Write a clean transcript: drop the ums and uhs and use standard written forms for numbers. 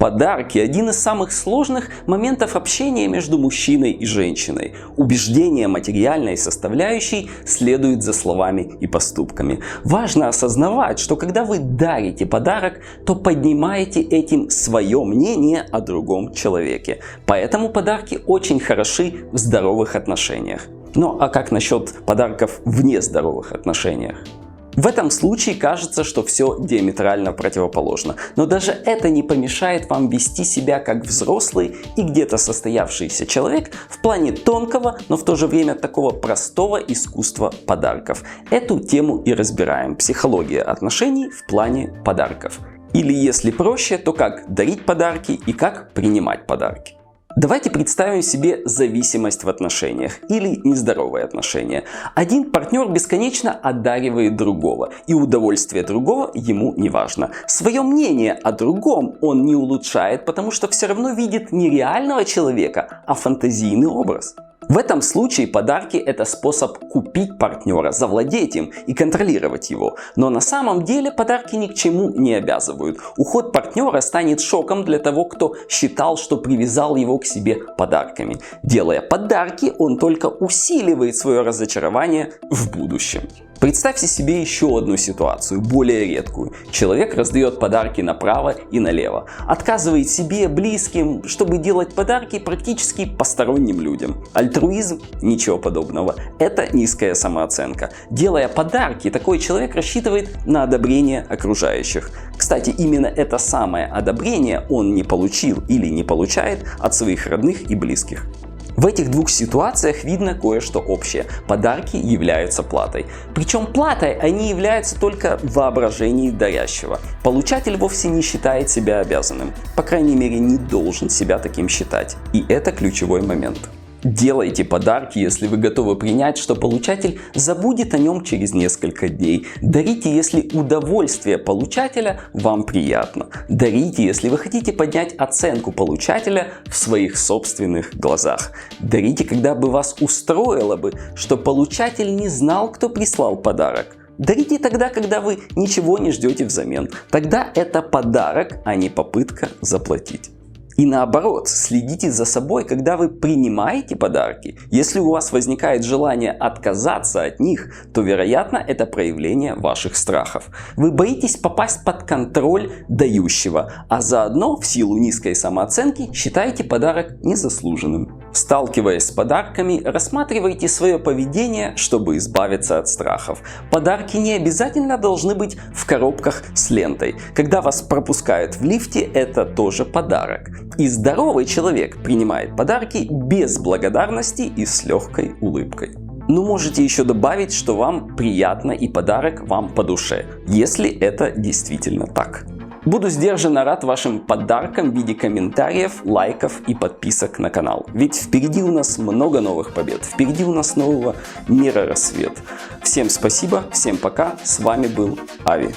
Подарки – один из самых сложных моментов общения между мужчиной и женщиной. Убеждение материальной составляющей следует за словами и поступками. Важно осознавать, что когда вы дарите подарок, то поднимаете этим свое мнение о другом человеке. Поэтому подарки очень хороши в здоровых отношениях. Ну а как насчет подарков в нездоровых отношениях? В этом случае кажется, что все диаметрально противоположно. Но даже это не помешает вам вести себя как взрослый и где-то состоявшийся человек в плане тонкого, но в то же время такого простого искусства подарков. Эту тему и разбираем. Психология отношений в плане подарков. Или если проще, то как дарить подарки и как принимать подарки. Давайте представим себе зависимость в отношениях или нездоровые отношения. Один партнер бесконечно одаривает другого, и удовольствие другого ему не важно. Свое мнение о другом он не улучшает, потому что все равно видит не реального человека, а фантазийный образ. В этом случае подарки – это способ купить партнера, завладеть им и контролировать его. Но на самом деле подарки ни к чему не обязывают. Уход партнера станет шоком для того, кто считал, что привязал его к себе подарками. Делая подарки, он только усиливает свое разочарование в будущем. Представьте себе еще одну ситуацию, более редкую. Человек раздает подарки направо и налево. Отказывает себе, близким, чтобы делать подарки практически посторонним людям. Альтруизм? Ничего подобного. Это низкая самооценка. Делая подарки, такой человек рассчитывает на одобрение окружающих. Кстати, именно это самое одобрение он не получил или не получает от своих родных и близких. В этих двух ситуациях видно кое-что общее. Подарки являются платой. Причем платой они являются только в воображении дарящего. Получатель вовсе не считает себя обязанным. По крайней мере, не должен себя таким считать. И это ключевой момент. Делайте подарки, если вы готовы принять, что получатель забудет о нем через несколько дней. Дарите, если удовольствие получателя вам приятно. Дарите, если вы хотите поднять оценку получателя в своих собственных глазах. Дарите, когда бы вас устроило бы, что получатель не знал, кто прислал подарок. Дарите тогда, когда вы ничего не ждете взамен. Тогда это подарок, а не попытка заплатить. И наоборот, следите за собой, когда вы принимаете подарки. Если у вас возникает желание отказаться от них, то, вероятно, это проявление ваших страхов. Вы боитесь попасть под контроль дающего, а заодно, в силу низкой самооценки, считаете подарок незаслуженным. Сталкиваясь с подарками, рассматривайте свое поведение, чтобы избавиться от страхов. Подарки не обязательно должны быть в коробках с лентой. Когда вас пропускают в лифте, это тоже подарок. И здоровый человек принимает подарки без благодарности и с легкой улыбкой. Но можете еще добавить, что вам приятно и подарок вам по душе, если это действительно так. Буду сдержанно рад вашим подаркам в виде комментариев, лайков и подписок на канал. Ведь впереди у нас много новых побед, впереди у нас нового мира рассвет. Всем спасибо, всем пока, с вами был Ави.